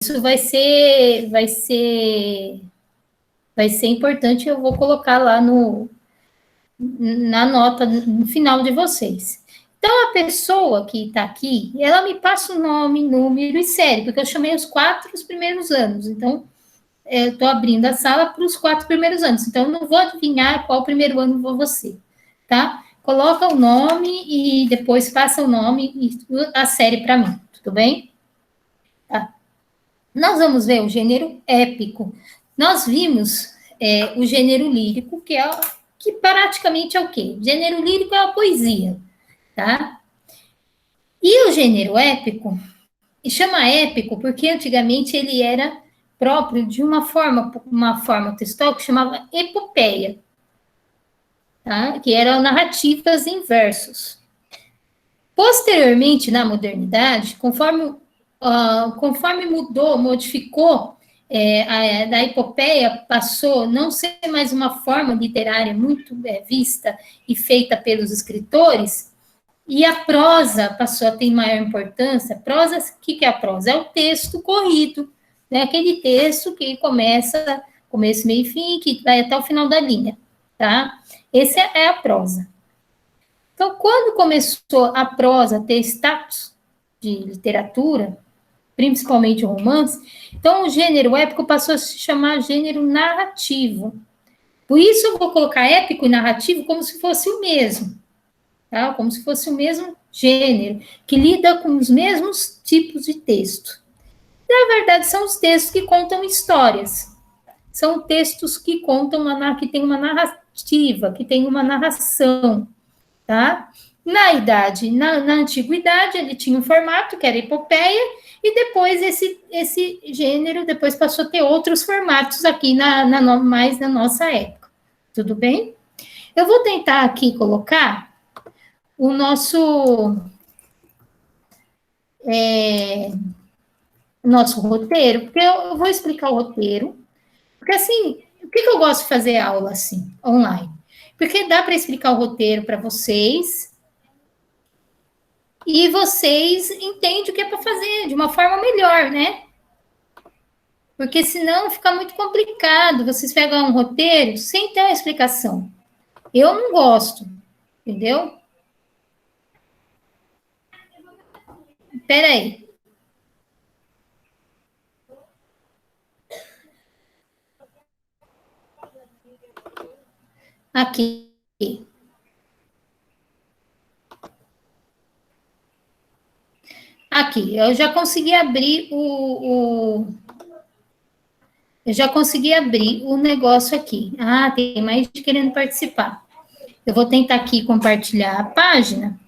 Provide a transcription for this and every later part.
isso vai ser importante, eu vou colocar lá na nota no final de vocês. Então, a pessoa que está aqui, ela me passa o nome, número e série, porque eu chamei os 4 primeiros anos. Então, eu estou abrindo a sala para os 4 primeiros anos. Então, eu não vou adivinhar qual primeiro ano vou você, tá? Coloca o nome e depois passa o nome e a série para mim, tudo bem? Tá. Nós vamos ver o gênero épico. Nós vimos o gênero lírico, que praticamente é o quê? O gênero lírico é a poesia, tá? E o gênero épico, chama épico porque antigamente ele era próprio de uma forma textual que chamava epopeia, tá? Que eram narrativas em versos. Posteriormente, na modernidade, conforme modificou, da epopeia passou não ser mais uma forma literária muito vista e feita pelos escritores, e a prosa passou a ter maior importância. Prosa, o que é a prosa? É o texto corrido, né? Aquele texto que começo, meio e fim, que vai até o final da linha, tá? Essa é a prosa. Então, quando começou a prosa a ter status de literatura, principalmente o romance, então o gênero épico passou a se chamar gênero narrativo. Por isso eu vou colocar épico e narrativo como se fosse o mesmo, tá? Como se fosse o mesmo gênero, que lida com os mesmos tipos de texto. Na verdade, são os textos que contam histórias. São textos que contam, que tem uma narrativa, que tem uma narração, tá? Na antiguidade, ele tinha um formato, que era epopeia, e depois esse gênero depois passou a ter outros formatos aqui, mais na nossa época. Tudo bem? Eu vou tentar aqui colocar o nosso roteiro, porque eu vou explicar o roteiro, porque assim, por que eu gosto de fazer aula assim, online? Porque dá para explicar o roteiro para vocês, e vocês entendem o que é para fazer de uma forma melhor, né? Porque senão fica muito complicado. Vocês pegam um roteiro sem ter uma explicação. Eu não gosto, entendeu? Espera aí. Aqui. Aqui, eu já consegui abrir eu já consegui abrir o negócio aqui. Ah, tem mais gente querendo participar. Eu vou tentar aqui compartilhar a página.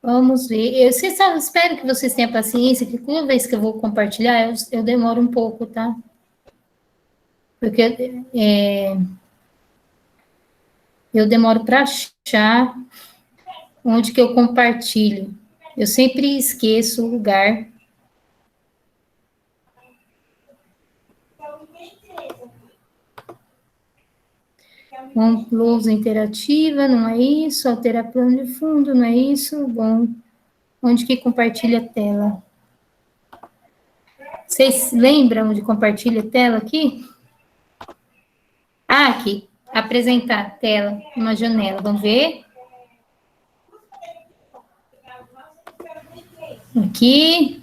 Vamos ver. Espero que vocês tenham paciência, que toda vez que eu vou compartilhar, eu demoro um pouco, tá? Porque eu demoro para achar onde que eu compartilho. Eu sempre esqueço o lugar. Lousa interativa, não é isso? Alterar plano de fundo, não é isso? Bom, onde que compartilha a tela? Vocês lembram de compartilha a tela aqui? Ah, aqui. Apresentar a tela, uma janela. Vamos ver? Aqui.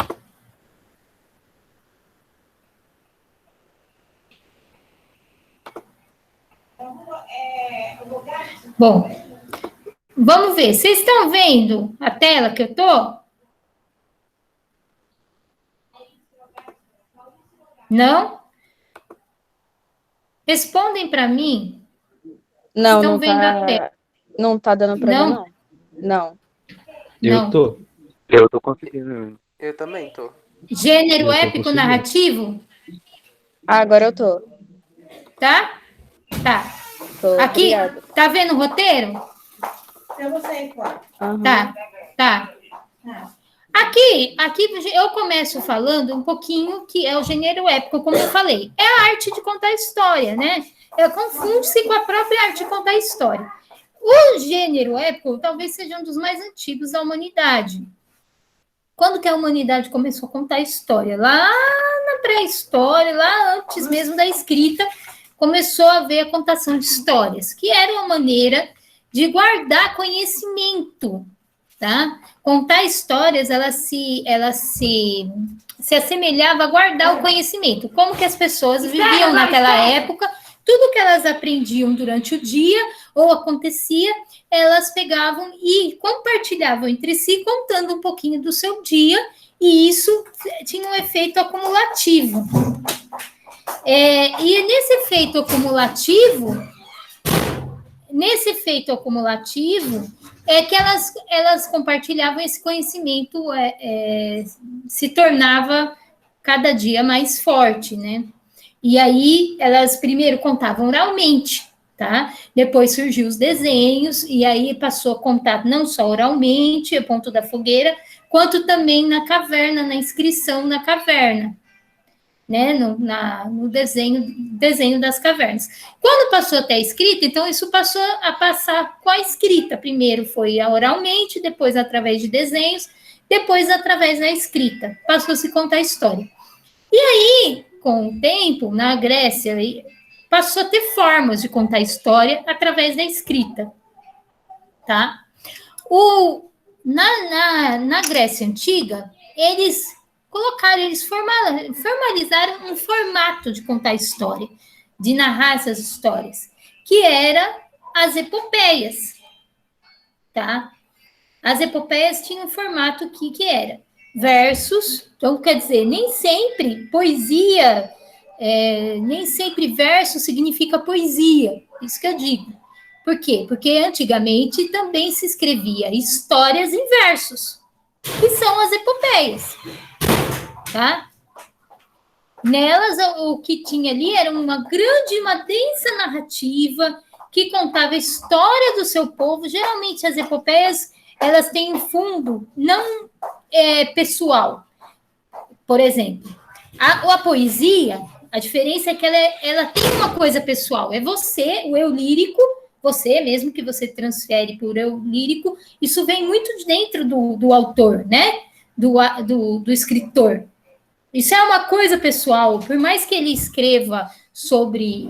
Bom, vamos ver. Vocês estão vendo a tela que eu tô? Não? Respondem para mim. Não, estão vendo a tela. Não tá dando para ver, não. Não. Eu tô. Eu tô conseguindo. Eu também tô. Gênero épico narrativo? Ah, agora eu tô. Tá? Tá. Tô, aqui, obrigada. Tá vendo o roteiro? Eu vou sair fora. Uhum. Tá. Aqui eu começo falando um pouquinho que é o gênero épico, como eu falei. É a arte de contar história, né? Confunde-se com a própria arte de contar história. O gênero épico talvez seja um dos mais antigos da humanidade. Quando que a humanidade começou a contar história? Lá na pré-história, lá antes mesmo da escrita, começou a haver a contação de histórias, que era uma maneira de guardar conhecimento, tá? Contar histórias, ela se assemelhava a guardar o conhecimento. Como que as pessoas viviam naquela época, tudo que elas aprendiam durante o dia ou acontecia, elas pegavam e compartilhavam entre si, contando um pouquinho do seu dia, e isso tinha um efeito acumulativo. E nesse efeito acumulativo, é que elas compartilhavam esse conhecimento, se tornava cada dia mais forte, né? E aí, elas primeiro contavam oralmente, tá? Depois surgiu os desenhos, e aí passou a contar não só oralmente, a ponto da fogueira, quanto também na caverna, na inscrição na caverna, né? No desenho das cavernas. Quando passou até a escrita, então isso passou a passar com a escrita. Primeiro foi oralmente, depois através de desenhos, depois através da escrita. Passou a se contar a história. E aí, com o tempo, na Grécia, passou a ter formas de contar a história através da escrita, tá? Na Grécia Antiga, eles formalizaram um formato de contar história, de narrar essas histórias, que era as epopeias, tá? As epopeias tinham um formato que era versos, então quer dizer, nem sempre poesia, nem sempre verso significa poesia, isso que eu digo. Por quê? Porque antigamente também se escrevia histórias em versos, que são as epopeias, tá? Nelas, o que tinha ali era uma densa narrativa que contava a história do seu povo. Geralmente as epopeias, elas têm um fundo não pessoal. Por exemplo, a poesia, a diferença é que ela tem uma coisa pessoal. É você, o eu lírico, você mesmo que você transfere por eu lírico, isso vem muito de dentro do autor, né? Do escritor. Isso é uma coisa pessoal. Por mais que ele escreva sobre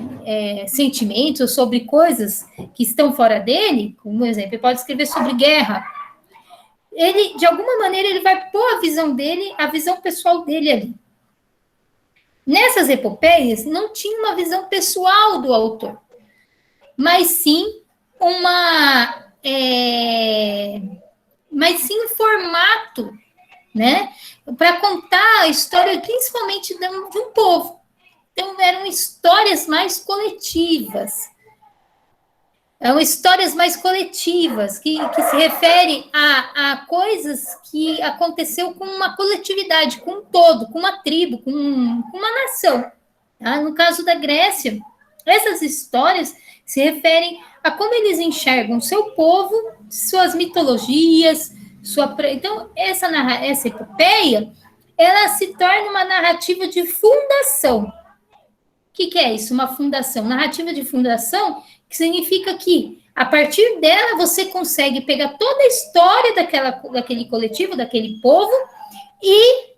sentimentos, sobre coisas que estão fora dele, como exemplo, ele pode escrever sobre guerra. Ele, de alguma maneira, ele vai pôr a visão dele, a visão pessoal dele ali. Nessas epopeias, não tinha uma visão pessoal do autor, mas sim um formato, né, para contar a história, principalmente de um povo. Então, eram histórias mais coletivas. São histórias mais coletivas, que se referem a coisas que aconteceu com uma coletividade, com um todo, com uma tribo, com uma nação. Tá? No caso da Grécia, essas histórias se referem a como eles enxergam seu povo, suas mitologias, Então, essa epopeia, ela se torna uma narrativa de fundação. O que é isso? Uma fundação. Narrativa de fundação, que significa que, a partir dela, você consegue pegar toda a história daquele coletivo, daquele povo, e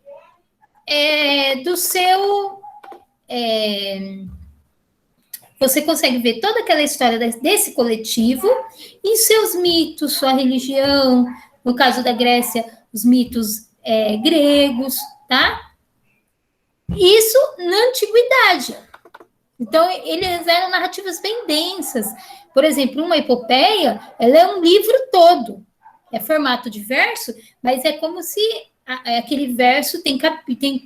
você consegue ver toda aquela história desse coletivo e seus mitos, sua religião, no caso da Grécia, os mitos gregos, tá? Isso na antiguidade. Então, eles eram narrativas bem densas. Por exemplo, uma epopeia, ela é um livro todo. É formato de verso, mas é como se aquele verso tem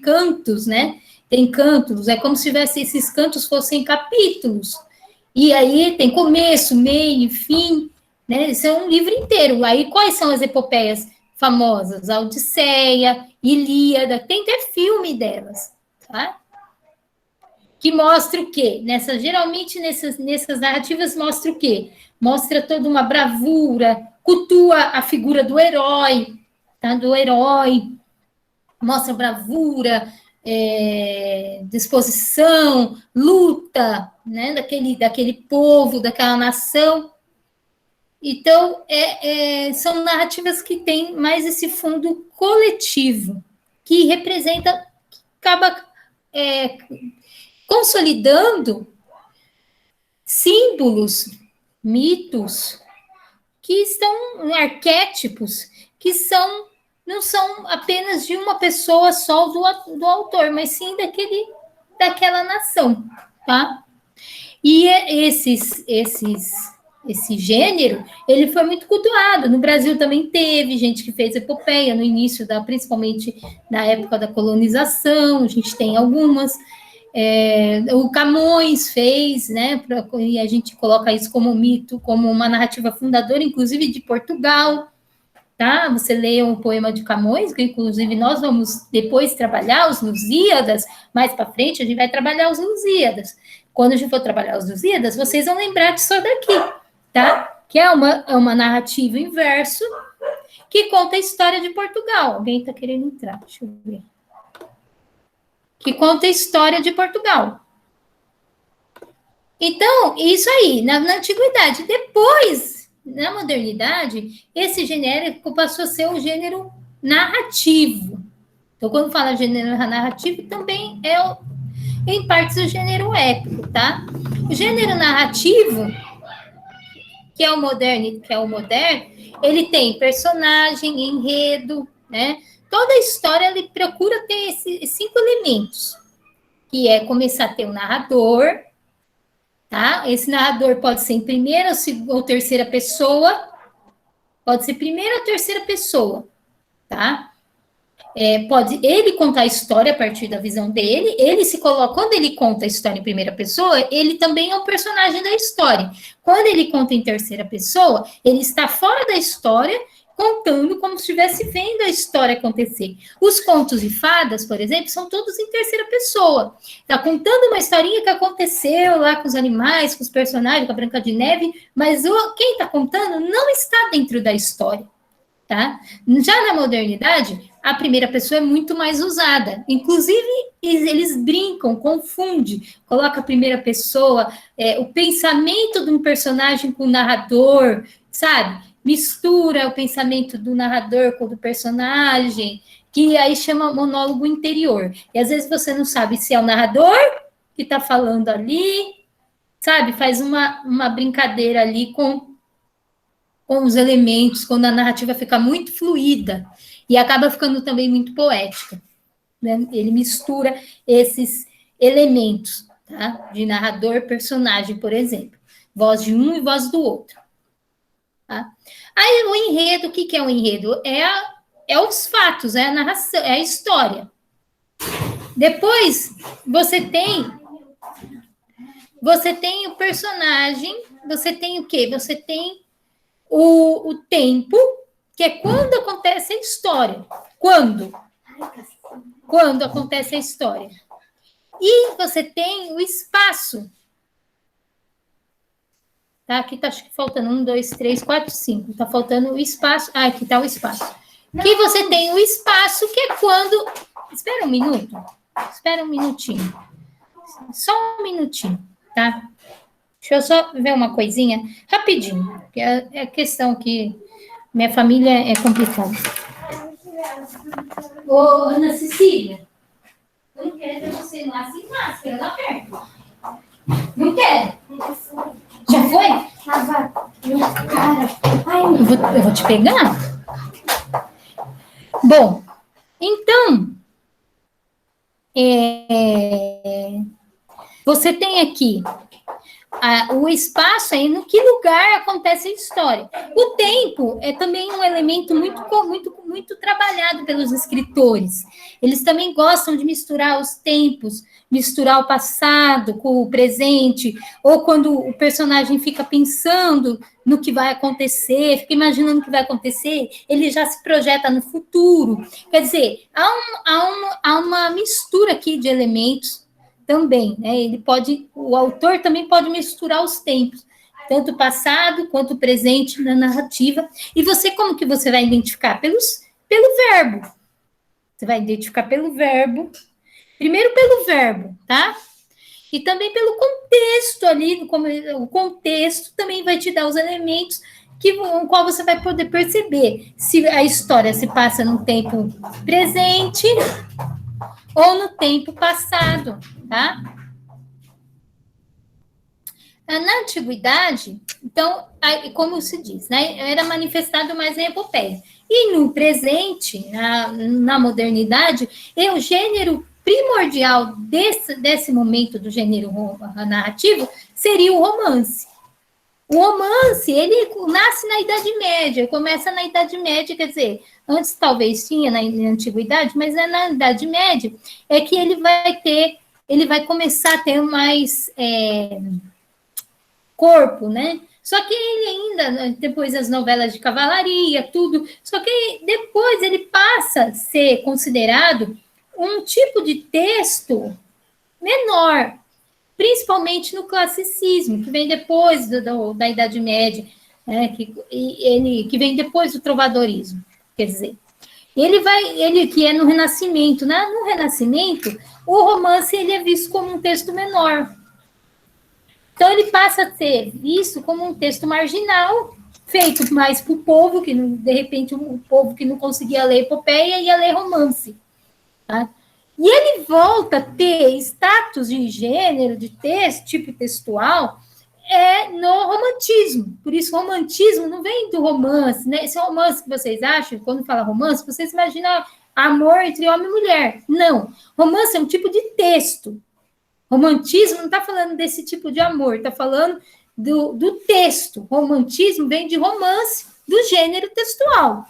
cantos, né? Tem cantos, é como se esses cantos fossem capítulos. E aí tem começo, meio, fim, né? Isso é um livro inteiro. Aí, quais são as epopeias famosas? A Odisseia, Ilíada, tem até filme delas, tá? Que mostra o quê? Geralmente, nessas narrativas, mostra o quê? Mostra toda uma bravura, cultua a figura do herói, tá? Do herói, mostra bravura, disposição, luta, né? Daquele povo, daquela nação. Então, são narrativas que têm mais esse fundo coletivo, que representa, acaba consolidando símbolos, mitos, que estão arquétipos, que não são apenas de uma pessoa só do autor, mas sim daquela nação, tá? E esse gênero, ele foi muito cultuado. No Brasil também teve gente que fez epopeia no início, principalmente na época da colonização, a gente tem algumas. O Camões fez, né? E a gente coloca isso como mito, como uma narrativa fundadora, inclusive de Portugal. Tá? Você lê um poema de Camões, que inclusive nós vamos depois trabalhar os Lusíadas, mais para frente a gente vai trabalhar os Lusíadas. Quando a gente for trabalhar os Lusíadas, vocês vão lembrar disso daqui, tá? Que é uma narrativa em verso que conta a história de Portugal. Alguém está querendo entrar? Deixa eu ver. Que conta a história de Portugal. Então, isso aí, na antiguidade. Depois, na modernidade, esse genérico passou a ser um gênero narrativo. Então, quando fala gênero narrativo, também em partes, o gênero épico, tá? O gênero narrativo, que é o moderno, ele tem personagem, enredo, né? Toda a história, ele procura ter esses 5 elementos, que é começar a ter um narrador, tá? Esse narrador pode ser em primeira ou terceira pessoa, pode ser primeira ou terceira pessoa, tá? Pode ele contar a história a partir da visão dele, quando ele conta a história em primeira pessoa, ele também é um personagem da história. Quando ele conta em terceira pessoa, ele está fora da história, contando como se estivesse vendo a história acontecer. Os contos de fadas, por exemplo, são todos em terceira pessoa. Está contando uma historinha que aconteceu lá com os animais, com os personagens, com a Branca de Neve, mas quem está contando não está dentro da história, tá? Já na modernidade, a primeira pessoa é muito mais usada. Inclusive, eles brincam, confundem, coloca a primeira pessoa, o pensamento de um personagem com o narrador, sabe? Mistura o pensamento do narrador com o do personagem, que aí chama monólogo interior. E às vezes você não sabe se é o narrador que está falando ali, sabe? Faz uma brincadeira ali com os elementos, quando a narrativa fica muito fluida e acaba ficando também muito poética, né? Ele mistura esses elementos, tá? De narrador, personagem, por exemplo. Voz de um e voz do outro. Tá? Aí o enredo, o que é o enredo? É os fatos, é a narração, é a história. Depois, você tem o personagem, você tem o quê? Você tem o tempo, que é quando acontece a história. Quando acontece a história. E você tem o espaço. Tá? Aqui tá acho que faltando 1, 2, 3, 4, 5. Tá faltando o espaço. Ah, aqui tá o espaço. Que você tem o espaço, que é quando... Espera um minuto. Espera um minutinho. Só um minutinho, tá? Deixa eu só ver uma coisinha rapidinho. Porque é questão que minha família é complicada. Ô, Ana Cecília, eu não quero ver você lá sem máscara, lá perto. Não quero. Já foi? Cara, eu vou te pegar? Bom, então, você tem aqui o espaço aí, no que lugar acontece a história. O tempo é também um elemento muito trabalhado pelos escritores. Eles também gostam de misturar os tempos, misturar o passado com o presente, ou quando o personagem fica pensando no que vai acontecer, fica imaginando o que vai acontecer, ele já se projeta no futuro. Quer dizer, há uma mistura aqui de elementos também, né? O autor também pode misturar os tempos, tanto o passado quanto o presente na narrativa. E você, como que você vai identificar? Pelo verbo. Você vai identificar pelo verbo. Primeiro pelo verbo, tá? E também pelo contexto ali, o contexto também vai te dar os elementos com o qual você vai poder perceber se a história se passa no tempo presente ou no tempo passado, tá? Na antiguidade, então, como se diz, né, era manifestado mais em epopeia. E no presente, na modernidade, o gênero primordial desse momento do gênero narrativo seria o romance. O romance, ele nasce na Idade Média, começa na Idade Média, quer dizer, antes talvez tinha na Antiguidade, mas é na Idade Média é que ele vai começar a ter mais corpo, né? Só que ele ainda, depois das novelas de cavalaria, tudo, só que depois ele passa a ser considerado um tipo de texto menor, principalmente no classicismo, que vem depois da Idade Média, né, que vem depois do trovadorismo, quer dizer. Ele que é no Renascimento, né? No Renascimento, o romance ele é visto como um texto menor. Então ele passa a ser visto como um texto marginal, feito mais para o povo, que de repente o povo que não conseguia ler epopeia ia ler romance. Tá? E ele volta a ter status de gênero, de texto, tipo textual, no romantismo. Por isso, romantismo não vem do romance, né? Esse romance que vocês acham, quando fala romance, vocês imaginam amor entre homem e mulher. Não. Romance é um tipo de texto. Romantismo não está falando desse tipo de amor, está falando do texto. Romantismo vem de romance, do gênero textual,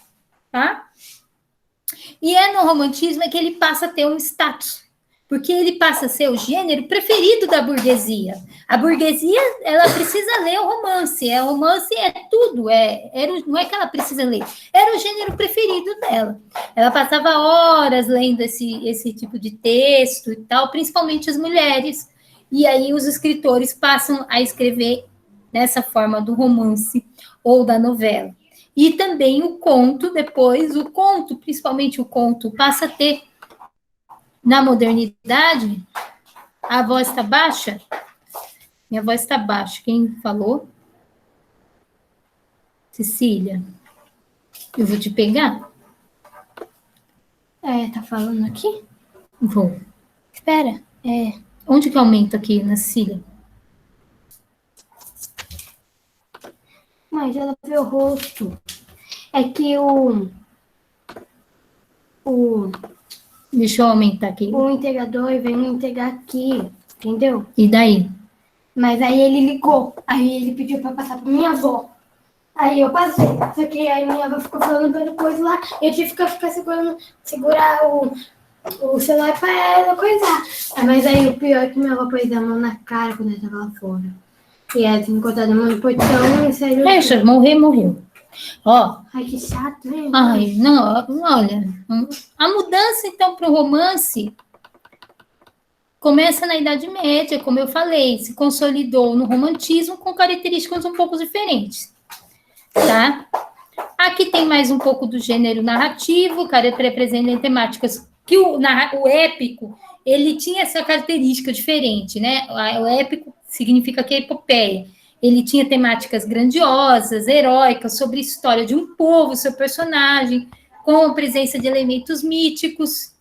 tá? E no romantismo que ele passa a ter um status, porque ele passa a ser o gênero preferido da burguesia. A burguesia, ela precisa ler o romance é tudo, não é que ela precisa ler, era o gênero preferido dela. Ela passava horas lendo esse tipo de texto e tal, principalmente as mulheres, e aí os escritores passam a escrever nessa forma do romance ou da novela. E também o conto, principalmente o conto, passa a ter, na modernidade, a voz está baixa? Minha voz está baixa. Quem falou? Cecília. Eu vou te pegar? Tá falando aqui? Vou. Espera. Onde que aumenta aqui na Cecília? Mas ela vê o rosto. É que deixa eu aumentar aqui. O integrador veio me integrar aqui, entendeu? E daí? Mas aí ele ligou, aí ele pediu para passar para minha avó. Aí eu passei, só que aí minha avó ficou falando pela coisa lá, eu tive que ficar segurar o celular para ela coisar. Mas aí o pior é que minha avó pôs a mão na cara quando eu estava lá fora. E ela tinha encontrado a mão no portão, e sério. Deixa, morreu. Ó. Ai, que chato, hein? Ai, não, olha. A mudança, então, para o romance começa na Idade Média, como eu falei, se consolidou no romantismo com características um pouco diferentes, tá? Aqui tem mais um pouco do gênero narrativo, representa temáticas que o épico, ele tinha essa característica diferente, né? O épico significa que é epopeia. Ele tinha temáticas grandiosas, heróicas, sobre a história de um povo, seu personagem, com a presença de elementos míticos.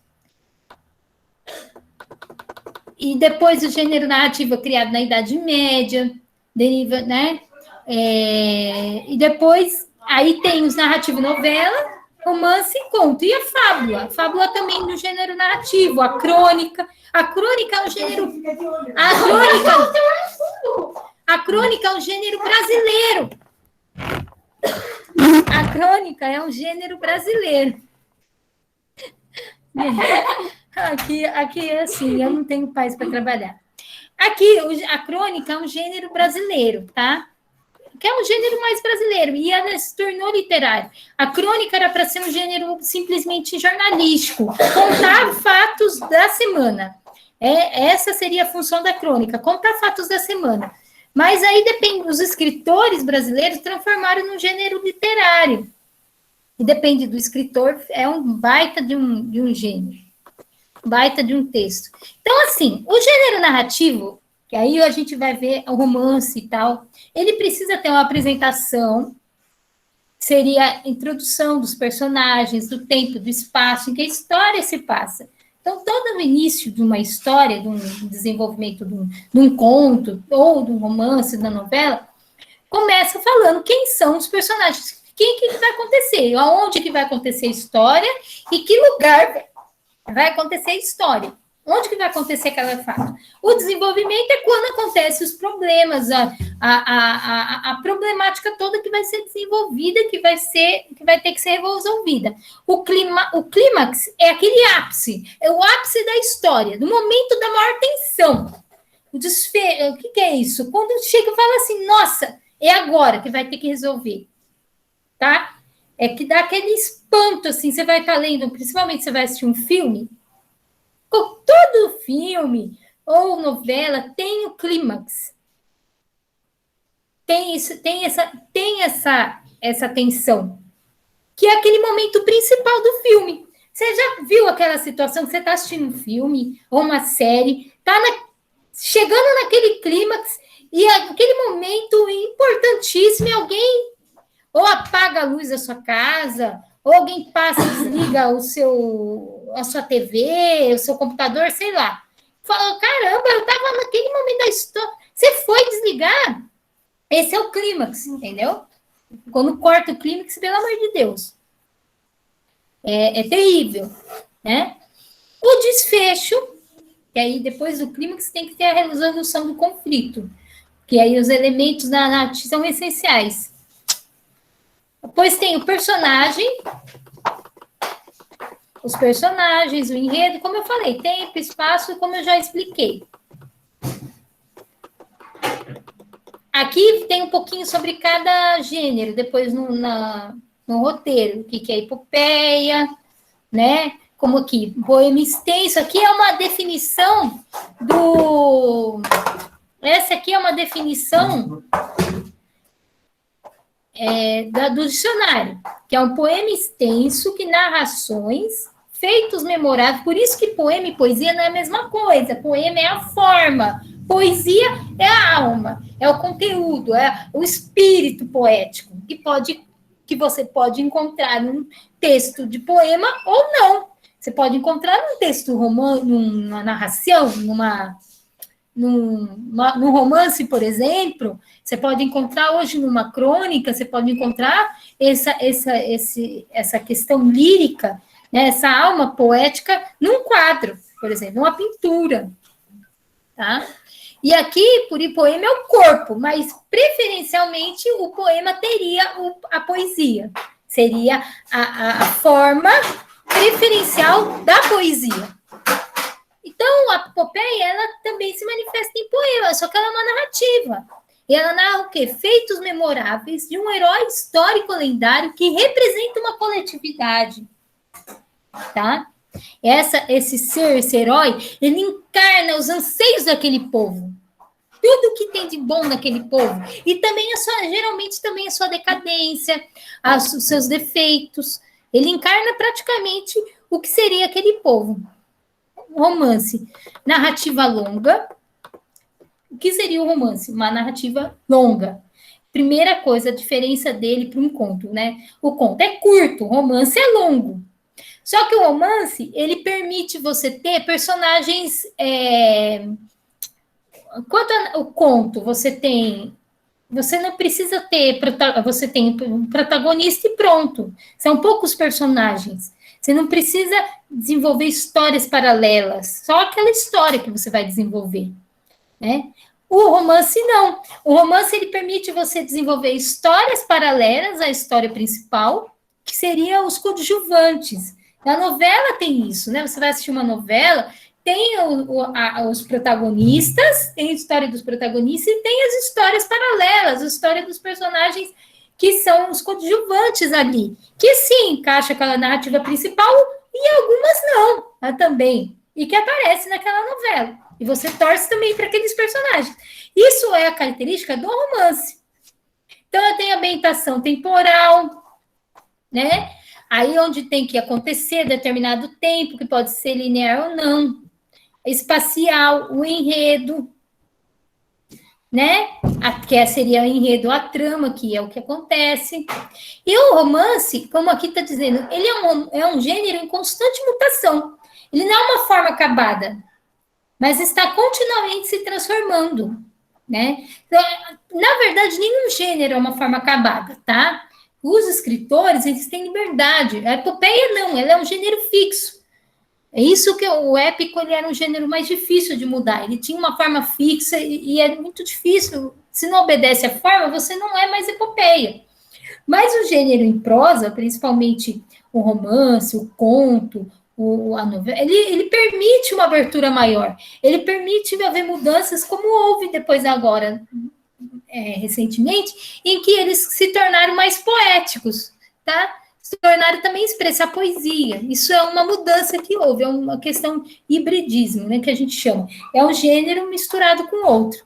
E depois o gênero narrativo é criado na Idade Média, deriva, né? E depois, aí tem os narrativos novela, romance e conto. E a fábula? A fábula também no gênero narrativo, a crônica. A crônica é um gênero... A crônica é um gênero brasileiro. A crônica é um gênero brasileiro. Aqui é assim, eu não tenho paz para trabalhar. Aqui, a crônica é um gênero brasileiro, tá? Que é um gênero mais brasileiro, e ela se tornou literário. A crônica era para ser um gênero simplesmente jornalístico, contar fatos da semana. Essa seria a função da crônica, contar fatos da semana. Mas aí depende, os escritores brasileiros transformaram num gênero literário. E depende do escritor, é um baita de um gênero. Baita de um texto. Então, assim, o gênero narrativo, que aí a gente vai ver o romance e tal, ele precisa ter uma apresentação seria a introdução dos personagens, do tempo, do espaço em que a história se passa. Então, todo o início de uma história, de um desenvolvimento de um conto, ou de um romance, da novela, começa falando quem são os personagens, o que vai acontecer, aonde que vai acontecer a história e que lugar vai acontecer a história. Onde que vai acontecer aquela fato? O desenvolvimento é quando acontecem os problemas, a problemática toda que vai ser desenvolvida, que vai ter que ser resolvida. O clímax é aquele ápice, é o ápice da história, do momento da maior tensão. O que é isso? Quando chega e fala assim, nossa, é agora que vai ter que resolver, tá? É que dá aquele espanto, assim, você vai estar lendo, principalmente você vai assistir um filme, todo filme ou novela tem o clímax. Tem essa tensão, que é aquele momento principal do filme. Você já viu aquela situação que você está assistindo um filme ou uma série, chegando naquele clímax, e aquele momento importantíssimo, alguém ou apaga a luz da sua casa, ou alguém passa e desliga a sua TV, o seu computador, sei lá. Fala, caramba, eu estava naquele momento da história. Você foi desligar? Esse é o clímax, entendeu? Quando corta o clímax, pelo amor de Deus. É terrível, né? O desfecho, que aí depois do clímax tem que ter a resolução do conflito, que aí os elementos da narrativa são essenciais. Depois tem o personagem, os personagens, o enredo, como eu falei, tempo, espaço, como eu já expliquei. Aqui tem um pouquinho sobre cada gênero, depois no roteiro, o que é epopeia, né? Como aqui, poema extenso, aqui é uma definição essa aqui é uma definição do dicionário, que é um poema extenso que narra ações, feitos memoráveis, por isso que poema e poesia não é a mesma coisa, poema é a forma, poesia é a alma, é o conteúdo, é o espírito poético, que você pode encontrar num texto de poema ou não. Você pode encontrar num texto romântico, numa narração, num romance, por exemplo, você pode encontrar hoje numa crônica, você pode encontrar essa questão lírica, né, essa alma poética num quadro, por exemplo, numa pintura, tá? E aqui, por poema é o corpo, mas preferencialmente o poema teria a poesia, seria a forma preferencial da poesia. Então, a epopeia, ela também se manifesta em poema, só que ela é uma narrativa. E ela narra o quê? Feitos memoráveis de um herói histórico lendário que representa uma coletividade. Tá? Esse herói, ele encarna os anseios daquele povo. Tudo que tem de bom naquele povo. E também geralmente também a sua decadência, os seus defeitos. Ele encarna praticamente o que seria aquele povo. Romance, narrativa longa. O que seria o romance? Uma narrativa longa. Primeira coisa, a diferença dele para um conto, né? O conto é curto, o romance é longo. Só que o romance, ele permite você ter personagens... Quanto ao conto, você não precisa ter... Você tem um protagonista e pronto. São poucos personagens. Você não precisa desenvolver histórias paralelas. Só aquela história que você vai desenvolver. Né? O romance, não. O romance, ele permite você desenvolver histórias paralelas à história principal, que seriam os coadjuvantes. Na novela tem isso, né? Você vai assistir uma novela, tem os protagonistas, tem a história dos protagonistas e tem as histórias paralelas, a história dos personagens que são os coadjuvantes ali, que sim, encaixa aquela narrativa principal e algumas não, também, e que aparece naquela novela. E você torce também para aqueles personagens. Isso é a característica do romance. Então, tem ambientação temporal, né? Aí onde tem que acontecer determinado tempo, que pode ser linear ou não. Espacial, o enredo, né? Que seria o enredo, a trama, que é o que acontece. E o romance, como aqui está dizendo, ele é um gênero em constante mutação. Ele não é uma forma acabada, mas está continuamente se transformando, né? Então, na verdade, nenhum gênero é uma forma acabada, tá? Os escritores, eles têm liberdade. A epopeia não, ela é um gênero fixo. É isso que o épico, ele era um gênero mais difícil de mudar. Ele tinha uma forma fixa e é muito difícil. Se não obedece à forma, você não é mais epopeia. Mas o gênero em prosa, principalmente o romance, o conto, a novela, ele permite uma abertura maior. Ele permite haver mudanças, como houve depois agora, recentemente, em que eles se tornaram mais poéticos, tá? Se tornaram também expressar poesia. Isso é uma mudança que houve, é uma questão hibridismo, né, que a gente chama. É um gênero misturado com outro.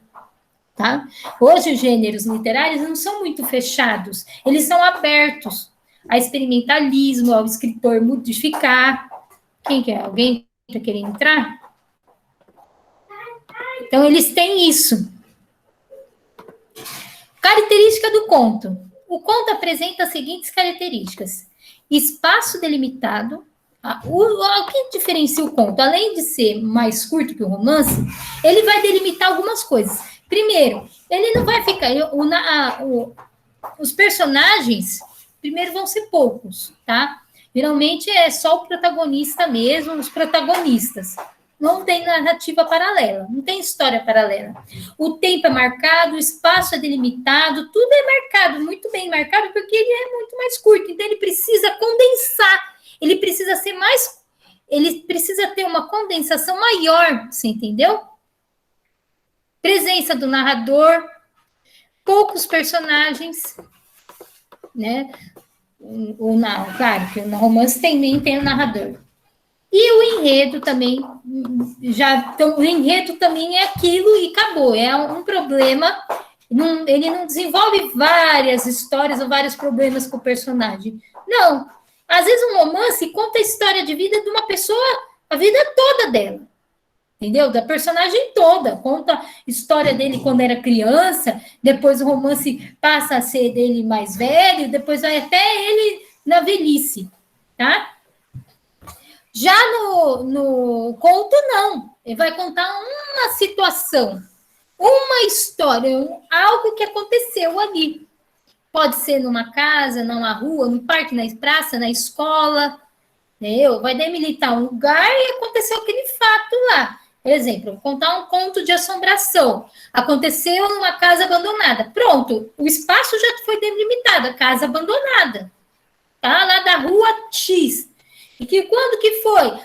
Tá? Hoje, os gêneros literários não são muito fechados, eles são abertos a experimentalismo, ao escritor modificar. Quem quer? Alguém está querendo entrar? Então, eles têm isso. Característica do conto. O conto apresenta as seguintes características: espaço delimitado. O que diferencia o conto? Além de ser mais curto que o romance, ele vai delimitar algumas coisas. Primeiro, ele não vai ficar... os personagens, primeiro, vão ser poucos, tá? Geralmente é só o protagonista mesmo, os protagonistas. Não tem narrativa paralela, não tem história paralela. O tempo é marcado, o espaço é delimitado, tudo é marcado, muito bem marcado, porque ele é muito mais curto. Então, ele precisa condensar, ele precisa ser mais... Ele precisa ter uma condensação maior, você entendeu? Presença do narrador, poucos personagens, né? Claro que no romance também tem o narrador. E o enredo também, o enredo também é aquilo e acabou, é um problema, ele não desenvolve várias histórias ou vários problemas com o personagem. Não, às vezes um romance conta a história de vida de uma pessoa, a vida toda dela. Entendeu? Da personagem toda. Conta a história dele quando era criança, depois o romance passa a ser dele mais velho, depois vai até ele na velhice, tá? Já no conto, não. Ele vai contar uma situação, uma história, algo que aconteceu ali. Pode ser numa casa, numa rua, no parque, na praça, na escola, entendeu? Vai delimitar um lugar e aconteceu aquele fato lá. Por exemplo, vou contar um conto de assombração. Aconteceu numa casa abandonada. Pronto, o espaço já foi delimitado, a casa abandonada. Tá? Lá da rua X. E que quando que foi?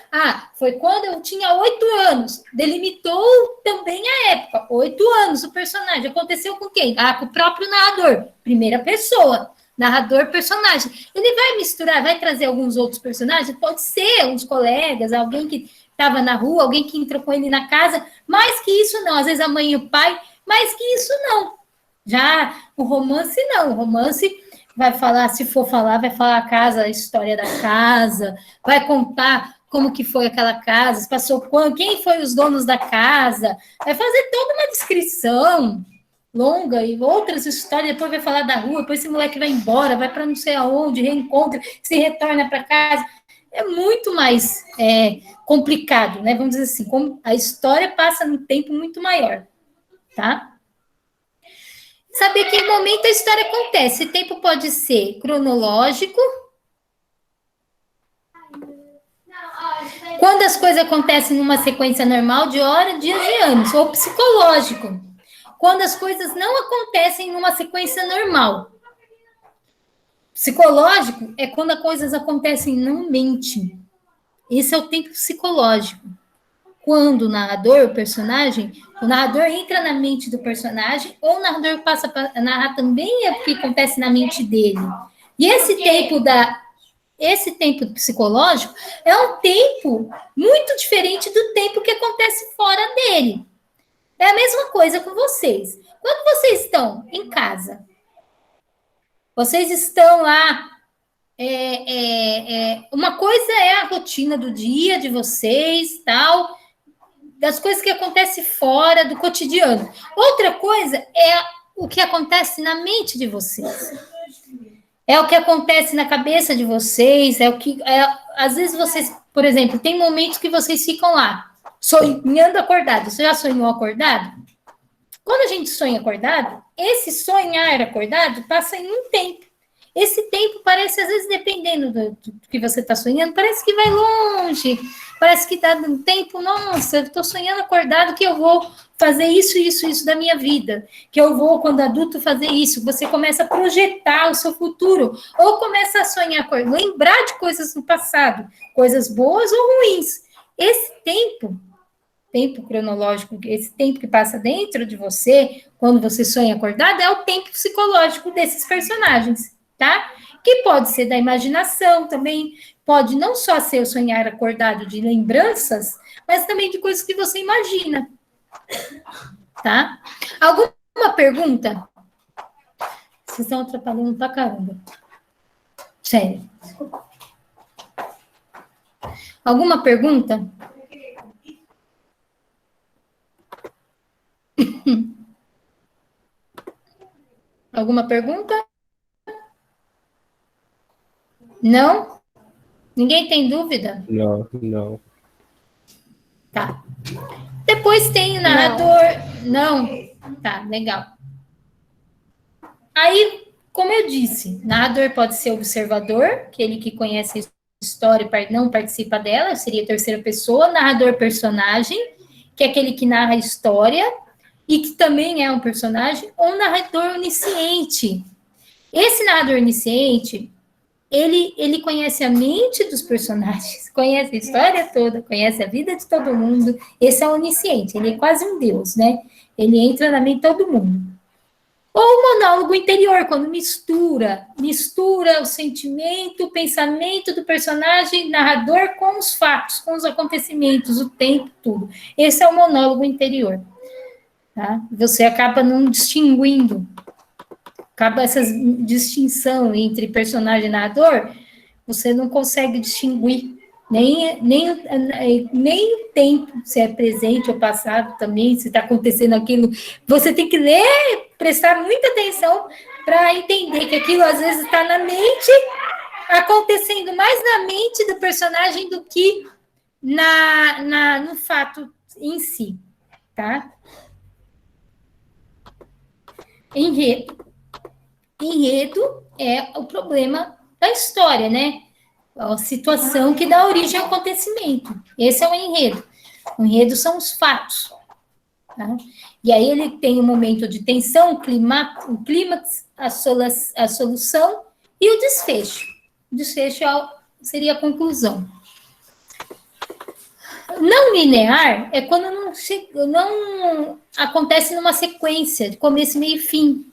Foi quando eu tinha 8 anos. Delimitou também a época. 8 anos o personagem. Aconteceu com quem? Com o próprio narrador. Primeira pessoa. Narrador, personagem. Ele vai misturar, vai trazer alguns outros personagens? Pode ser uns colegas, alguém que estava na rua, alguém que entrou com ele na casa. Mais que isso, não. Às vezes a mãe e o pai. Mais que isso, não. Já o romance, não. O romance... vai falar, se for falar, vai falar a casa, a história da casa, vai contar como que foi aquela casa, passou quando, quem foi os donos da casa, vai fazer toda uma descrição longa e outras histórias, depois vai falar da rua, depois esse moleque vai embora, vai para não sei aonde, reencontra, se retorna para casa. É muito mais complicado, né? Vamos dizer assim, como a história passa num tempo muito maior, tá? Saber que momento a história acontece. Esse tempo pode ser cronológico. Quando as coisas acontecem numa sequência normal de horas, dias e anos. Ou psicológico. Quando as coisas não acontecem numa sequência normal. Psicológico é quando as coisas acontecem na mente. Esse é o tempo psicológico. Quando o narrador, o narrador entra na mente do personagem, ou o narrador passa para narrar também o que acontece na mente dele. E esse tempo psicológico é um tempo muito diferente do tempo que acontece fora dele. É a mesma coisa com vocês. Quando vocês estão em casa, vocês estão lá, uma coisa é a rotina do dia de vocês, tal. das coisas que acontecem fora do cotidiano. Outra coisa é o que acontece na mente de vocês. É o que acontece na cabeça de vocês, às vezes vocês, por exemplo, tem momentos que vocês ficam lá, sonhando acordado. Você já sonhou acordado? Quando a gente sonha acordado, esse sonhar acordado passa em um tempo. Esse tempo parece, às vezes, dependendo do que você está sonhando, parece que vai longe, parece que está um tempo, nossa, eu estou sonhando acordado que eu vou fazer isso da minha vida, que eu vou, quando adulto, fazer isso. Você começa a projetar o seu futuro, ou começa a sonhar, lembrar de coisas do passado, coisas boas ou ruins. Esse tempo cronológico, esse tempo que passa dentro de você, quando você sonha acordado, é o tempo psicológico desses personagens. Tá? Que pode ser da imaginação também, pode não só ser o sonhar acordado de lembranças, mas também de coisas que você imagina. Tá? Alguma pergunta? Vocês estão atrapalhando pra caramba. Sério. Alguma pergunta? Alguma pergunta? Não? Ninguém tem dúvida? Não. Tá. Depois tem o narrador. Não? Tá, legal. Aí, como eu disse, narrador pode ser observador, aquele que conhece a história e não participa dela, seria terceira pessoa. Narrador personagem, que é aquele que narra a história e que também é um personagem. Ou narrador onisciente. Esse narrador onisciente, ele conhece a mente dos personagens, conhece a história toda, conhece a vida de todo mundo. Esse é onisciente, ele é quase um deus, né? Ele entra na mente de todo mundo. Ou o monólogo interior, quando mistura o sentimento, o pensamento do personagem narrador com os fatos, com os acontecimentos, o tempo, tudo. Esse é o monólogo interior. Tá? Você acaba não distinguindo, acaba essa distinção entre personagem e narrador, você não consegue distinguir nem o tempo, se é presente ou passado também, se está acontecendo aquilo. Você tem que ler, prestar muita atenção para entender que aquilo às vezes está na mente, acontecendo mais na mente do personagem do que no fato em si, tá? Enredo é o problema da história, né? A situação que dá origem ao acontecimento. Esse é o enredo. O enredo são os fatos. Tá? E aí ele tem um momento de tensão, o clímax, a solução e o desfecho. O desfecho seria a conclusão. Não linear é quando não acontece numa sequência de começo, meio e fim.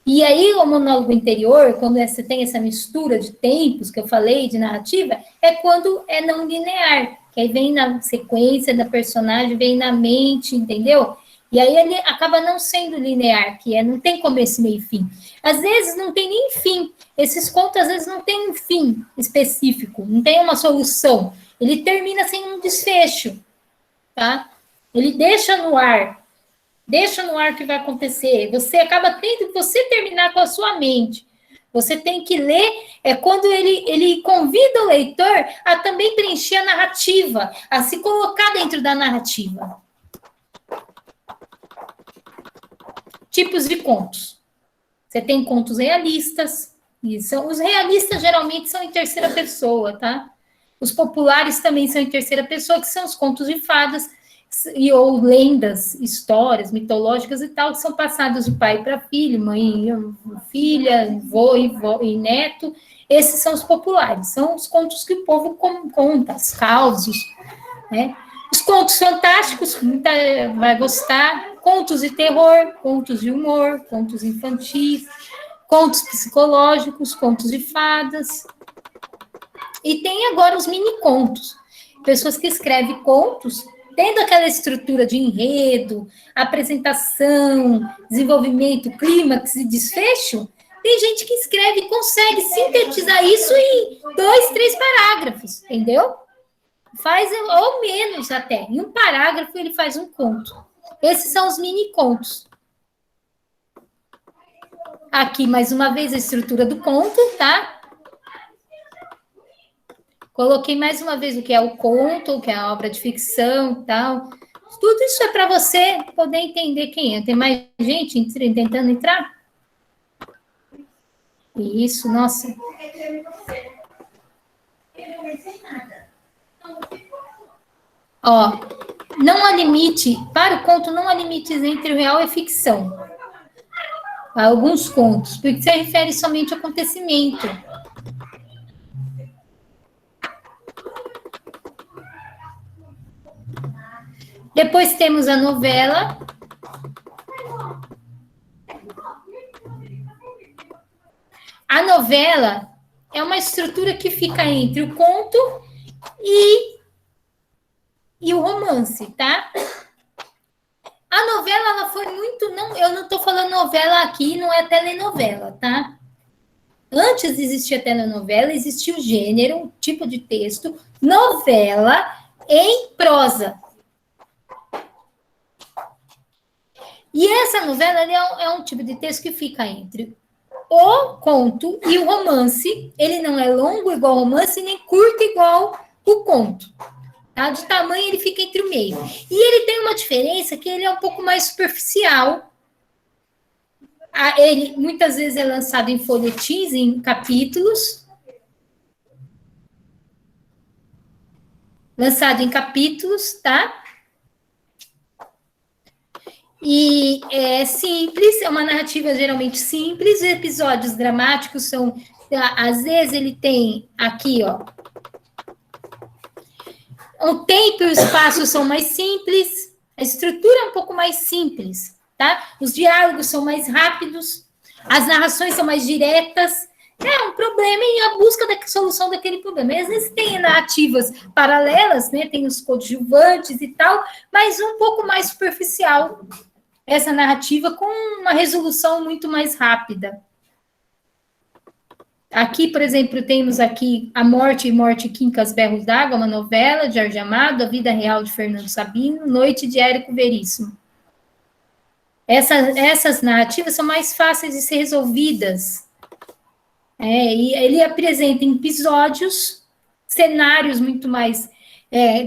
E aí, o monólogo interior, quando você tem essa mistura de tempos que eu falei, de narrativa, é quando é não linear, que aí vem na sequência da personagem, vem na mente, entendeu? E aí ele acaba não sendo linear, não tem começo, meio e fim. Às vezes não tem nem fim. Esses contos, às vezes, não tem um fim específico, não tem uma solução. Ele termina sem um desfecho, tá? Ele deixa no ar o que vai acontecer. Você acaba tendo que você terminar com a sua mente. Você tem que ler, quando ele convida o leitor a também preencher a narrativa, a se colocar dentro da narrativa. Tipos de contos. Você tem contos realistas, os realistas geralmente são em terceira pessoa, tá? Os populares também são em terceira pessoa, que são os contos de fadas, ou lendas, histórias mitológicas e tal, que são passadas de pai para filho, mãe, filha, avô e neto. Esses são os populares, são os contos que o povo conta, os causos, né? Os contos fantásticos, muita vai gostar, contos de terror, contos de humor, contos infantis, contos psicológicos, contos de fadas. E tem agora os mini-contos, pessoas que escrevem contos tendo aquela estrutura de enredo, apresentação, desenvolvimento, clímax e desfecho. Tem gente que escreve e consegue sintetizar isso em 2, 3 parágrafos, entendeu? Faz, ou menos até. Em um parágrafo, ele faz um conto. Esses são os mini contos. Aqui, mais uma vez, a estrutura do conto, tá? Coloquei mais uma vez o que é o conto, o que é a obra de ficção e tal. Tudo isso é para você poder entender quem é. Tem mais gente tentando entrar? Isso, nossa. Ó, não há limite, para o conto, não há limites entre o real e a ficção. Há alguns contos, porque se refere somente ao acontecimento. Depois temos a novela. A novela é uma estrutura que fica entre o conto e o romance, tá? A novela, ela foi muito... eu não estou falando novela aqui, não é telenovela, tá? Antes de existir a telenovela, existia o gênero, um tipo de texto, novela em prosa. E essa novela é um tipo de texto que fica entre o conto e o romance. Ele não é longo igual o romance, nem curto igual o conto. Tá? De tamanho, ele fica entre o meio. E ele tem uma diferença que ele é um pouco mais superficial. Ele muitas vezes é lançado em folhetins, em capítulos. Lançado em capítulos, tá? E é simples, é uma narrativa geralmente simples. Os episódios dramáticos são... Às vezes ele tem aqui, ó... O tempo e o espaço são mais simples, a estrutura é um pouco mais simples, tá? Os diálogos são mais rápidos, as narrações são mais diretas. É um problema e a busca da solução daquele problema. E às vezes tem narrativas paralelas, né? Tem os coadjuvantes e tal, mas um pouco mais superficial essa narrativa com uma resolução muito mais rápida. Aqui, por exemplo, temos aqui A Morte e Morte Quincas Berros d'Água, uma novela de Jorge Amado, A Vida Real de Fernando Sabino, Noite de Érico Veríssimo. Essas narrativas são mais fáceis de ser resolvidas. E ele apresenta episódios, cenários muito mais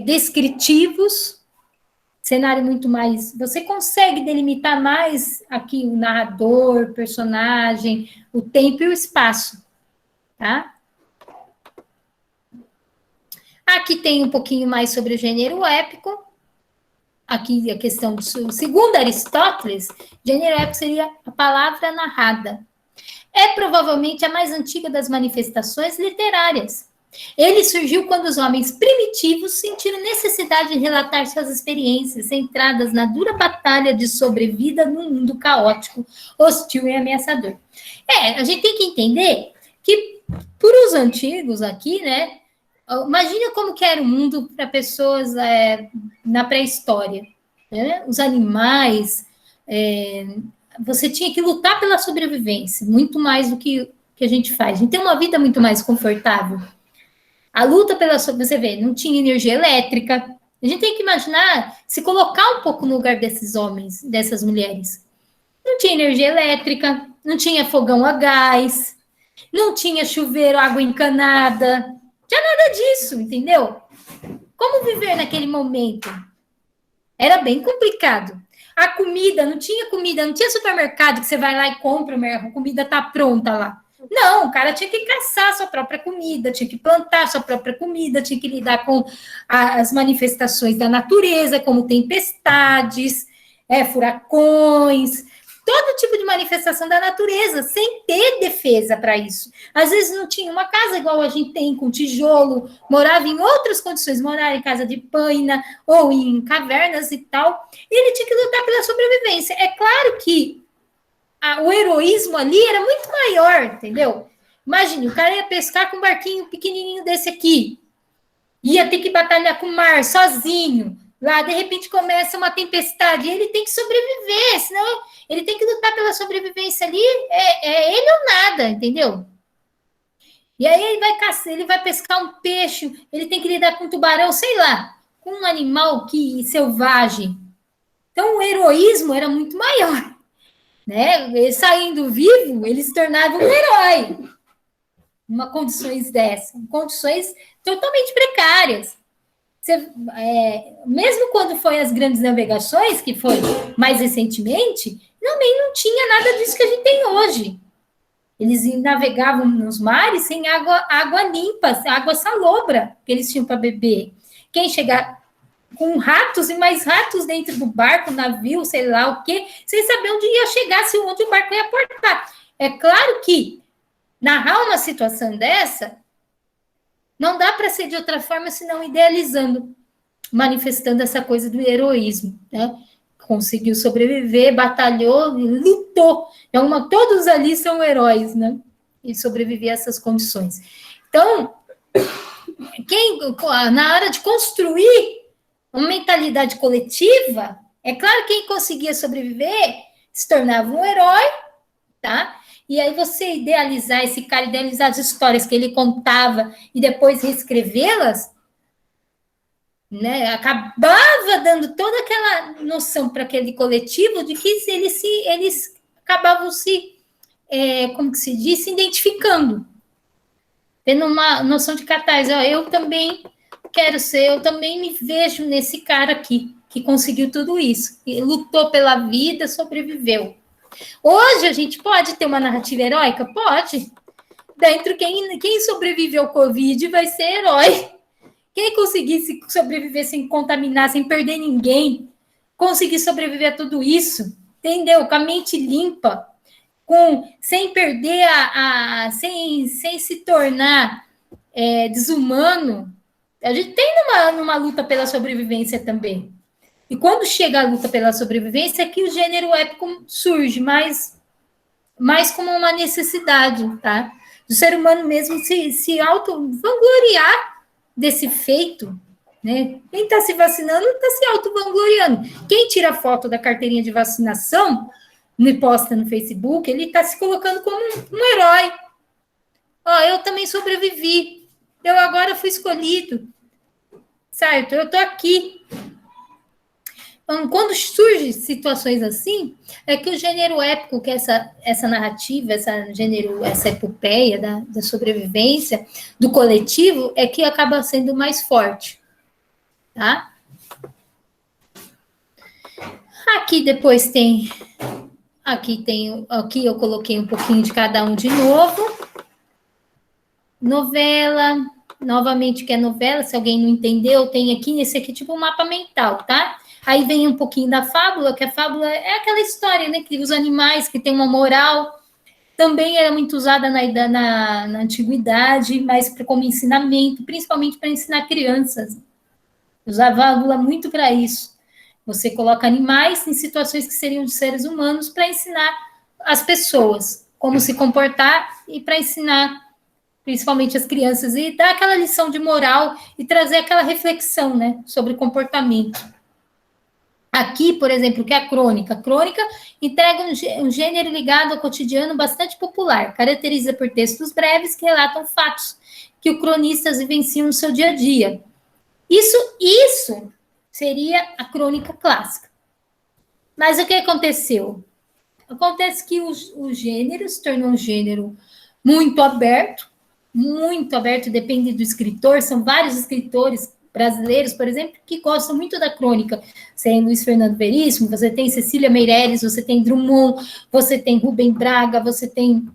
descritivos, cenário muito mais... Você consegue delimitar mais aqui o narrador, o personagem, o tempo e o espaço. Tá? Aqui tem um pouquinho mais sobre o gênero épico. Aqui a questão segundo Aristóteles, gênero épico seria a palavra narrada. É provavelmente a mais antiga das manifestações literárias. Ele surgiu quando os homens primitivos sentiram necessidade de relatar suas experiências centradas na dura batalha de sobrevida num mundo caótico, hostil e ameaçador. A gente tem que entender que por os antigos aqui, né? Imagina como que era o mundo para pessoas na pré-história. Né? Os animais, você tinha que lutar pela sobrevivência, muito mais do que a gente faz. A gente tem uma vida muito mais confortável. A luta pela sobrevivência, você vê, não tinha energia elétrica. A gente tem que imaginar, se colocar um pouco no lugar desses homens, dessas mulheres. Não tinha energia elétrica, não tinha fogão a gás, não tinha chuveiro, água encanada, não tinha nada disso, entendeu? Como viver naquele momento? Era bem complicado. A comida, não tinha supermercado que você vai lá e compra, a comida está pronta lá. Não, o cara tinha que caçar a sua própria comida, tinha que plantar a sua própria comida, tinha que lidar com as manifestações da natureza, como tempestades, furacões, todo tipo de manifestação da natureza, sem ter defesa para isso. Às vezes não tinha uma casa igual a gente tem, com tijolo, morava em outras condições, morava em casa de paina, ou em cavernas e tal, e ele tinha que lutar pela sobrevivência. É claro que o heroísmo ali era muito maior, entendeu? Imagine, o cara ia pescar com um barquinho pequenininho desse aqui, ia ter que batalhar com o mar sozinho, lá, de repente, começa uma tempestade, e ele tem que sobreviver, senão ele tem que lutar pela sobrevivência ali, ele ou nada, entendeu? E aí ele vai caçar, ele vai pescar um peixe, ele tem que lidar com um tubarão, sei lá, com um animal selvagem. Então o heroísmo era muito maior, né? Ele saindo vivo, ele se tornava um herói. Uma condições dessas, condições totalmente precárias. Mesmo quando foi as grandes navegações, que foi mais recentemente, também não tinha nada disso que a gente tem hoje. Eles navegavam nos mares sem água limpa, água salobra que eles tinham para beber. Quem chegar com ratos e mais ratos dentro do barco, navio, sei lá o quê, sem saber onde ia chegar, se onde o barco ia portar. É claro que narrar uma situação dessa não dá para ser de outra forma senão idealizando, manifestando essa coisa do heroísmo, né? Conseguiu sobreviver, batalhou, lutou. Então, todos ali são heróis, né? E sobreviver a essas condições. Então, na hora de construir uma mentalidade coletiva, é claro que quem conseguia sobreviver se tornava um herói, tá? E aí você idealizar esse cara, idealizar as histórias que ele contava e depois reescrevê-las, né, acabava dando toda aquela noção para aquele coletivo de que eles acabavam como que se diz, se identificando, tendo uma noção de catarse. Eu também quero ser, eu também me vejo nesse cara aqui, que conseguiu tudo isso, que lutou pela vida, sobreviveu. Hoje a gente pode ter uma narrativa heróica? Pode. Dentro, quem sobreviveu ao Covid vai ser herói. Quem conseguisse sobreviver sem contaminar, sem perder ninguém, conseguir sobreviver a tudo isso, entendeu? Com a mente limpa, sem perder sem se tornar desumano. A gente tem numa luta pela sobrevivência também. E quando chega a luta pela sobrevivência, é que o gênero épico surge mais como uma necessidade, tá? Do ser humano mesmo se auto-vangloriar desse feito, né? Quem está se vacinando está se auto-vangloriando. Quem tira foto da carteirinha de vacinação e posta no Facebook, ele está se colocando como um herói. Eu também sobrevivi. Eu agora fui escolhido. Certo? Eu estou aqui. Então, quando surgem situações assim, é que o gênero épico, que é essa narrativa, essa epopeia da sobrevivência, do coletivo, é que acaba sendo mais forte, tá? Aqui depois aqui eu coloquei um pouquinho de cada um de novo. Novela, novamente, que é novela, se alguém não entendeu, tem aqui, nesse aqui, tipo um mapa mental, tá? Aí vem um pouquinho da fábula, que a fábula é aquela história, né? Que os animais que têm uma moral, também era muito usada na antiguidade, mas como ensinamento, principalmente para ensinar crianças. Usava a fábula muito para isso. Você coloca animais em situações que seriam de seres humanos para ensinar as pessoas como se comportar e para ensinar principalmente as crianças e dar aquela lição de moral e trazer aquela reflexão, né, sobre comportamento. Aqui, por exemplo, que é a crônica. A crônica entrega um gênero ligado ao cotidiano bastante popular, caracteriza por textos breves que relatam fatos que os cronistas vivenciam no seu dia a dia. Isso seria a crônica clássica. Mas o que aconteceu? Acontece que o gênero se tornou um gênero muito aberto, depende do escritor, são vários escritores brasileiros, por exemplo, que gostam muito da crônica. Você tem Luiz Fernando Veríssimo, você tem Cecília Meirelles, você tem Drummond, você tem Rubem Braga, você tem...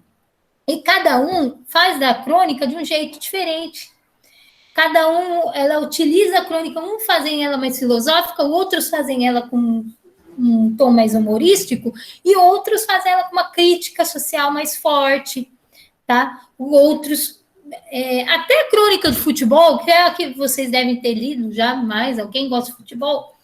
E cada um faz da crônica de um jeito diferente. Cada um, ela utiliza a crônica, uns fazem ela mais filosófica, outros fazem ela com um tom mais humorístico, e outros fazem ela com uma crítica social mais forte, tá? Outros... até a crônica do futebol, que é a que vocês devem ter lido já mais, alguém gosta de futebol,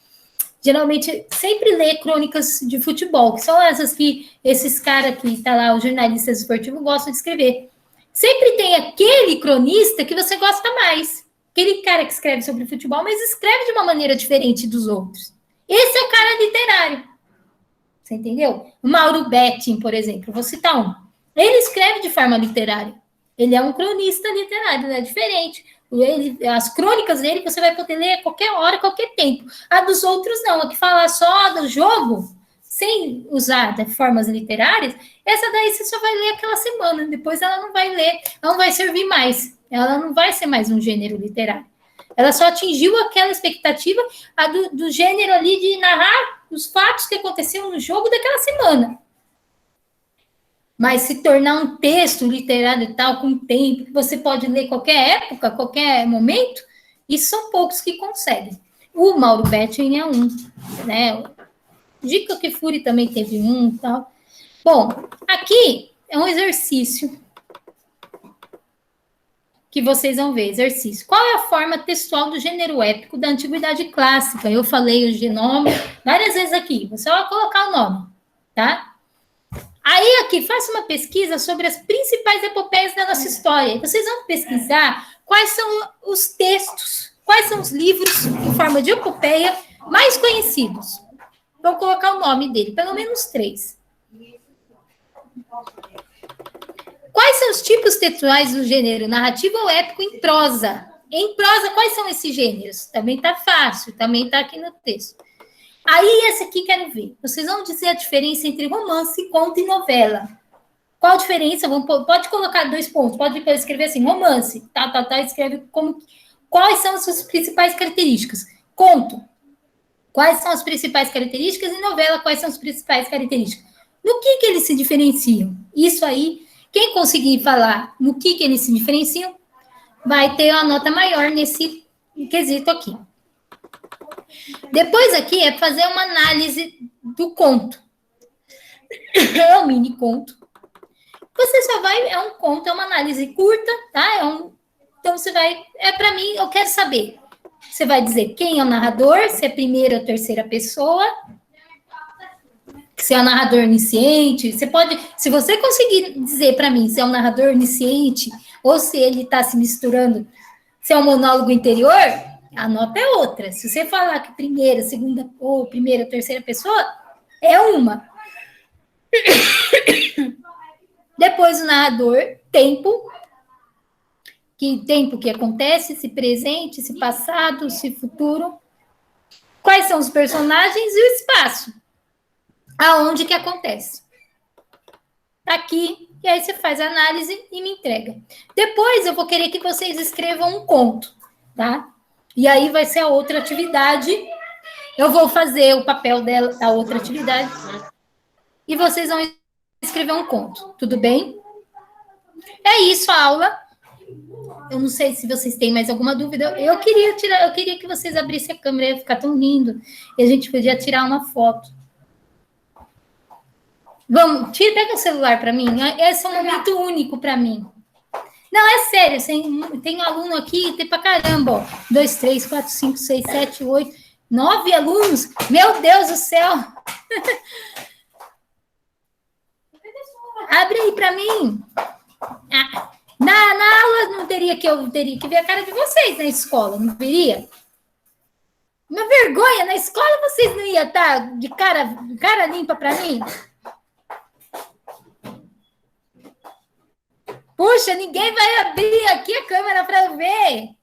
geralmente sempre lê crônicas de futebol, que são essas que esses caras que tá lá, os jornalistas esportivos, gostam de escrever. Sempre tem aquele cronista que você gosta mais, aquele cara que escreve sobre futebol, mas escreve de uma maneira diferente dos outros. Esse é o cara literário. Você entendeu? O Mauro Betting, por exemplo, vou citar um. Ele escreve de forma literária. Ele é um cronista literário, é diferente. As crônicas dele você vai poder ler a qualquer hora, qualquer tempo. A dos outros não. A que fala só do jogo, sem usar formas literárias, essa daí você só vai ler aquela semana. Depois ela não vai ler, ela não vai servir mais. Ela não vai ser mais um gênero literário. Ela só atingiu aquela expectativa do gênero ali de narrar os fatos que aconteceram no jogo daquela semana. Mas se tornar um texto literário e tal, com tempo, que você pode ler qualquer época, qualquer momento, isso são poucos que conseguem. O Mauro Betting é um, né? Dica que Fury também teve um e tal. Bom, aqui é um exercício que vocês vão ver, exercício. Qual é a forma textual do gênero épico da Antiguidade Clássica? Eu falei o nome várias vezes aqui, você vai colocar o nome, tá? Aí aqui, faça uma pesquisa sobre as principais epopeias da nossa história. Vocês vão pesquisar quais são os textos, quais são os livros em forma de epopeia mais conhecidos. Vou colocar o nome dele, pelo menos 3. Quais são os tipos textuais do gênero narrativo ou épico em prosa? Em prosa, quais são esses gêneros? Também tá fácil, também tá aqui no texto. Aí, esse aqui quero ver. Vocês vão dizer a diferença entre romance, conto e novela. Qual a diferença? Pode colocar 2 pontos. Pode escrever assim, romance. Escreve quais são as suas principais características. Conto. Quais são as principais características? E novela, quais são as principais características? No que eles se diferenciam? Isso aí, quem conseguir falar no que eles se diferenciam, vai ter uma nota maior nesse quesito aqui. Depois aqui é fazer uma análise do conto. É um mini conto. Você só vai, é um conto, é uma análise curta, tá? Então você vai, para mim, eu quero saber. Você vai dizer quem é o narrador, se é primeira ou terceira pessoa, se é um narrador iniciante. Você pode, se você conseguir dizer para mim se é um narrador iniciante ou se ele está se misturando, se é um monólogo interior, a nota é outra. Se você falar que primeira, segunda ou primeira, terceira pessoa, é uma. Depois o narrador, tempo que acontece, se presente, se passado, se futuro. Quais são os personagens e o espaço. Aonde que acontece. Tá aqui, e aí você faz a análise e me entrega. Depois eu vou querer que vocês escrevam um conto, tá? E aí vai ser a outra atividade. Eu vou fazer o papel da outra atividade. E vocês vão escrever um conto. Tudo bem? É isso a aula. Eu não sei se vocês têm mais alguma dúvida. Eu queria que vocês abrissem a câmera, ia ficar tão lindo. E a gente podia tirar uma foto. Vamos, pega o celular para mim. Esse é um momento único para mim. Não, é sério, tem aluno aqui, tem pra caramba, ó. 2, 3, 4, 5, 6, 7, 8, 9 alunos. Meu Deus do céu! Abre aí pra mim. Na aula não teria que eu teria que ver a cara de vocês na escola, não veria? Uma vergonha, na escola vocês não iam estar de cara limpa pra mim? Puxa, ninguém vai abrir aqui a câmera para ver.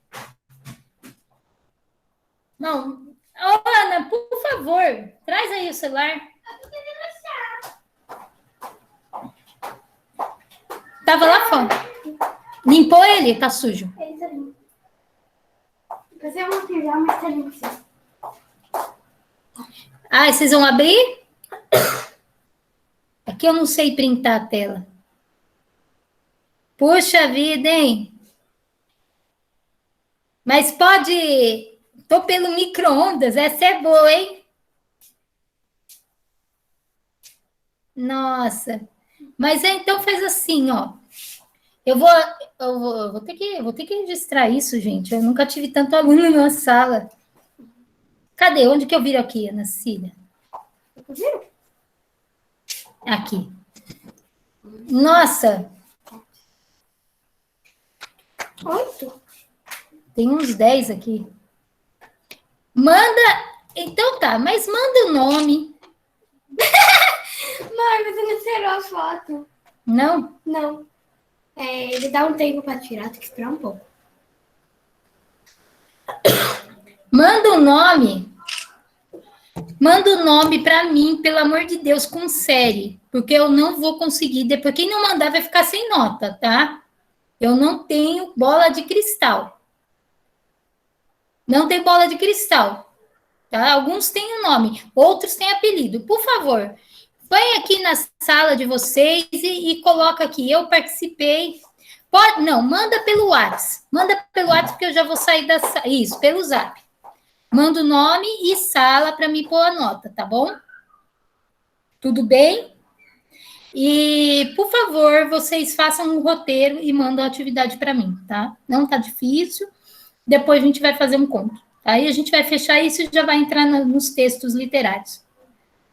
Não. Oh, Ana, por favor, traz aí o celular. Tava lá fora. Limpou ele? Tá sujo. Ele tá limpo. Depois eu vou pegar, mas tá limpo sim. Ah, vocês vão abrir? Aqui eu não sei printar a tela. Puxa vida, hein? Mas pode... Tô pelo micro-ondas, essa é boa, hein? Nossa. Mas então faz assim, ó. Eu vou ter que registrar isso, gente. Eu nunca tive tanto aluno na sala. Cadê? Onde que eu viro aqui, Ana Cília? Aqui. Nossa! 8? Tem uns 10 aqui. Manda... Então tá, mas manda o nome. Mãe, você não tirou a foto. Não? Não. Ele dá um tempo para tirar, tem que esperar um pouco. Manda o nome. Manda o nome para mim, pelo amor de Deus, com série. Porque eu não vou conseguir. Depois, quem não mandar vai ficar sem nota, tá? Eu não tenho bola de cristal. Não tem bola de cristal. Tá? Alguns têm o nome, outros têm apelido. Por favor, põe aqui na sala de vocês e coloca aqui. Eu participei. Pode, não, manda pelo WhatsApp. Manda pelo WhatsApp que eu já vou sair da sala. Isso, pelo Zap. Manda o nome e sala para me pôr a nota, tá bom? Tudo bem? E, por favor, vocês façam um roteiro e mandam a atividade para mim, tá? Não tá difícil. Depois a gente vai fazer um conto. Aí a gente vai fechar isso e já vai entrar nos textos literários.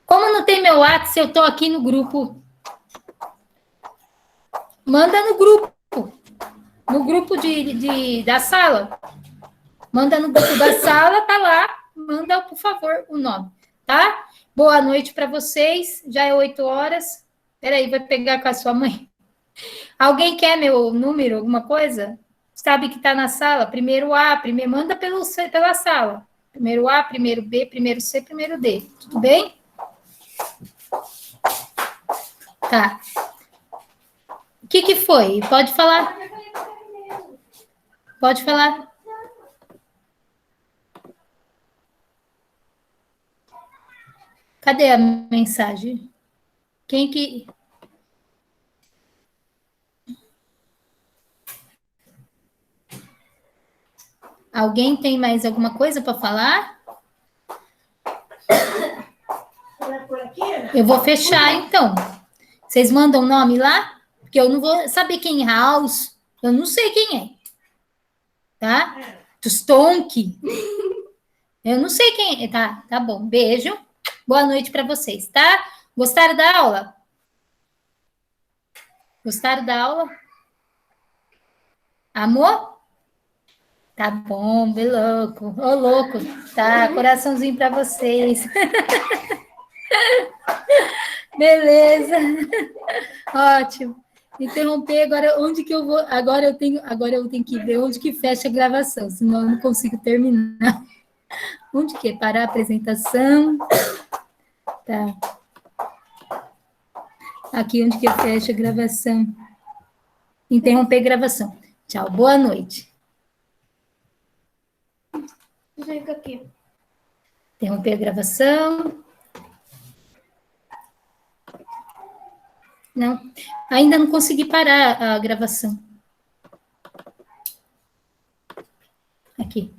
Como não tem meu WhatsApp, eu estou aqui no grupo. Manda no grupo. No grupo da sala. Manda no grupo da sala, tá lá. Manda, por favor, o nome, tá? Boa noite para vocês. Já é 8 horas. Peraí, vai pegar com a sua mãe. Alguém quer meu número, alguma coisa? Sabe que está na sala? Primeiro A, primeiro, manda pela sala. Primeiro A, primeiro B, primeiro C, primeiro D. Tudo bem? Tá. O que foi? Pode falar. Pode falar. Cadê a mensagem? Quem que... Alguém tem mais alguma coisa para falar? Eu vou fechar, então. Vocês mandam o nome lá? Porque eu não vou saber quem é House. Eu não sei quem é. Tá? Tustonk. Eu não sei quem é. Tá bom. Beijo. Boa noite para vocês, tá? Gostaram da aula? Gostaram da aula? Amor? Tá bom, bem louco. Ô, louco. Tá, coraçãozinho para vocês. Beleza. Ótimo. Interromper agora, onde que eu vou? Agora eu tenho que ver onde que fecha a gravação, senão eu não consigo terminar. Onde que é? Parar a apresentação. Tá. Aqui onde que fecha a gravação. Interromper a gravação. Tchau, boa noite. Fica aqui. Interromper a gravação. Não, ainda não consegui parar a gravação. Aqui.